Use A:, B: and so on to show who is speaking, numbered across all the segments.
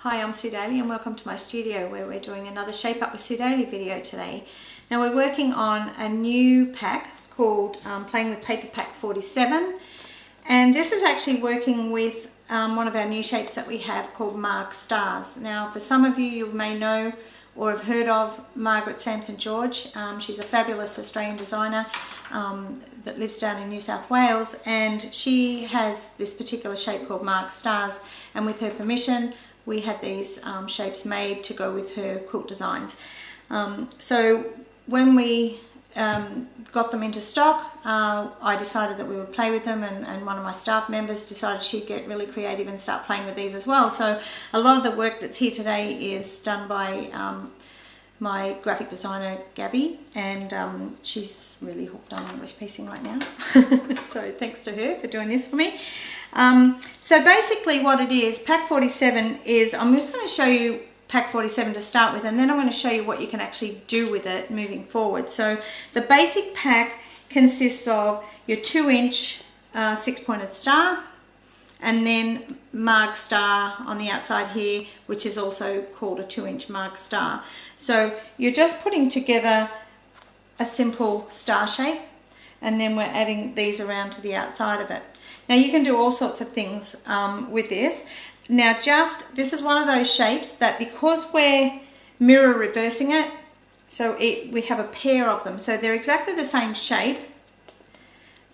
A: Hi, I'm Sue Daly and welcome to my studio where we're doing another Shape Up with Sue Daly video today. Now we're working on a new pack called Playing with Paper Pack 47, and this is actually working with one of our new shapes that we have called Margs Stars. Now for some of you, you may know or have heard of Margaret Sampson George. She's a fabulous Australian designer that lives down in New South Wales, and she has this particular shape called Margs Stars, and with her permission we had these shapes made to go with her quilt designs. So when we got them into stock, I decided that we would play with them, and one of my staff members decided she'd get really creative and start playing with these as well. So a lot of the work that's here today is done by my graphic designer Gabby, and she's really hooked on English piecing right now. So thanks to her for doing this for me. So basically what it is, pack 47 is, I'm just going to show you pack 47 to start with, and then I'm going to show you what you can actually do with it moving forward. So the basic pack consists of your 2-inch 6-pointed star, and then Marg Star on the outside here, which is also called a 2-inch Marg Star. So you're just putting together a simple star shape, and then we're adding these around to the outside of it. Now you can do all sorts of things with this. Now this is one of those shapes that, because we're mirror reversing it, so we have a pair of them. So they're exactly the same shape,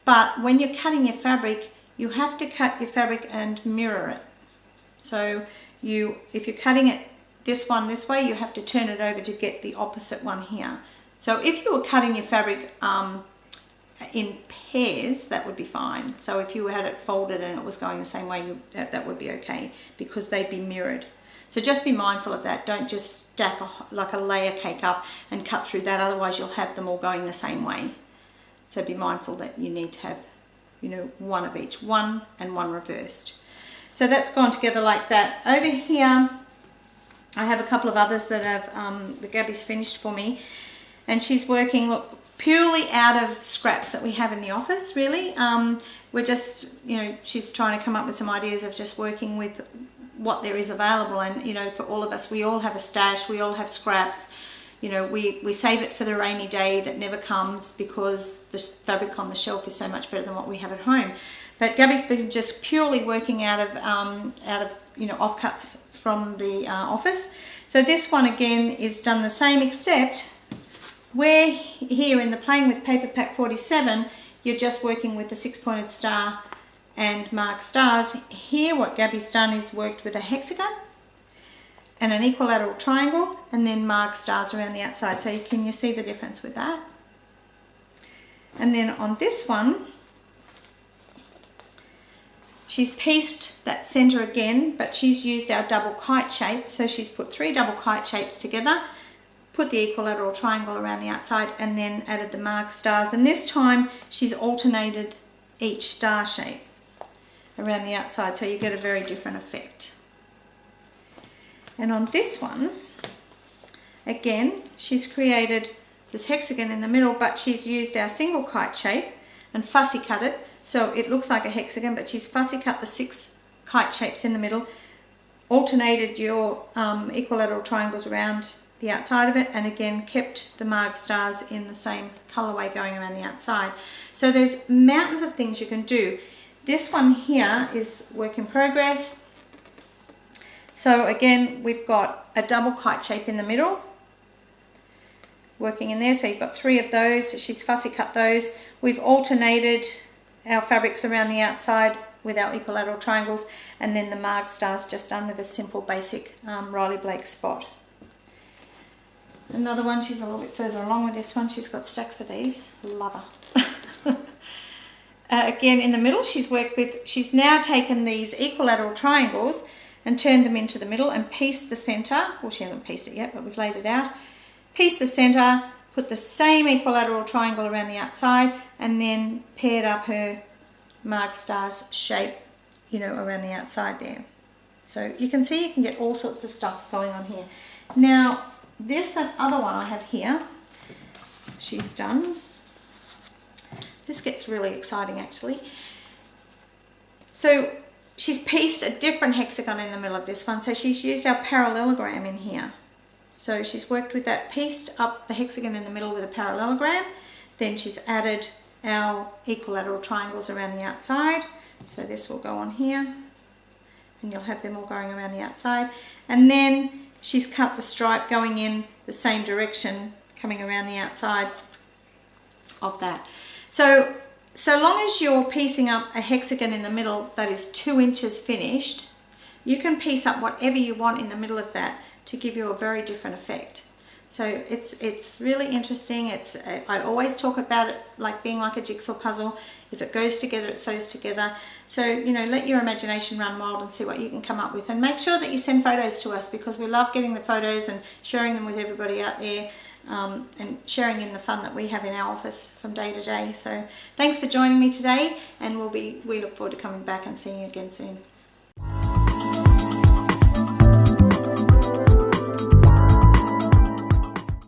A: but when you're cutting your fabric, you have to cut your fabric and mirror it. So if you're cutting it this way, you have to turn it over to get the opposite one here. So if you were cutting your fabric in pairs, that would be fine. So if you had it folded and it was going the same way, that would be okay, because they'd be mirrored. So just be mindful of that. Don't just stack like a layer cake up and cut through that, otherwise you'll have them all going the same way. So be mindful that you need to have, one of each, one and one reversed. So that's gone together like that. Over here I have a couple of others that have the Gabby's finished for me, and she's working, look, purely out of scraps that we have in the office, really. We're just, she's trying to come up with some ideas of just working with what there is available. And, for all of us, we all have a stash, we all have scraps. We save it for the rainy day that never comes, because the fabric on the shelf is so much better than what we have at home. But Gabby's been just purely working out of offcuts from the office. So this one again is done the same, except where here in the Playing with Paper Pack 47, you're just working with the 6-pointed star and Marg Stars. Here what Gabby's done is worked with a hexagon and an equilateral triangle, and then Marg Stars around the outside. So can you see the difference with that? And then on this one, she's pieced that center again, but she's used our double kite shape. So she's put 3 double kite shapes together, put the equilateral triangle around the outside, and then added the Marg Stars. And this time she's alternated each star shape around the outside, so you get a very different effect. And on this one, again, she's created this hexagon in the middle, but she's used our single kite shape and fussy cut it, so it looks like a hexagon, but she's fussy cut the 6 kite shapes in the middle, alternated your equilateral triangles around the outside of it, and again kept the Marg Stars in the same colorway going around the outside. So there's mountains of things you can do. This one here is work in progress. So again, we've got a double kite shape in the middle working in there, so you've got 3 of those. She's fussy cut those. We've alternated our fabrics around the outside with our equilateral triangles, and then the Marg Stars just done with a simple basic Riley Blake spot. Another one, she's a little bit further along with this one. She's got stacks of these. Love her. Again, in the middle, she's now taken these equilateral triangles and turned them into the middle and pieced the center. Well, she hasn't pieced it yet, but we've laid it out. Pieced the center, put the same equilateral triangle around the outside, and then paired up her Marg Stars shape, around the outside there. So you can see you can get all sorts of stuff going on here. Now, this other one I have here, she's done. This gets really exciting actually. So she's pieced a different hexagon in the middle of this one. So she's used our parallelogram in here. So she's worked with that, pieced up the hexagon in the middle with a parallelogram. Then she's added our equilateral triangles around the outside. So this will go on here, and you'll have them all going around the outside. And then she's cut the stripe going in the same direction, coming around the outside of that. So long as you're piecing up a hexagon in the middle that is 2 inches finished, you can piece up whatever you want in the middle of that to give you a very different effect. So it's really interesting. I always talk about it like being like a jigsaw puzzle. If it goes together, it sews together. So, you know, let your imagination run wild and see what you can come up with. And make sure that you send photos to us, because we love getting the photos and sharing them with everybody out there, and sharing in the fun that we have in our office from day to day. So thanks for joining me today, and we look forward to coming back and seeing you again soon.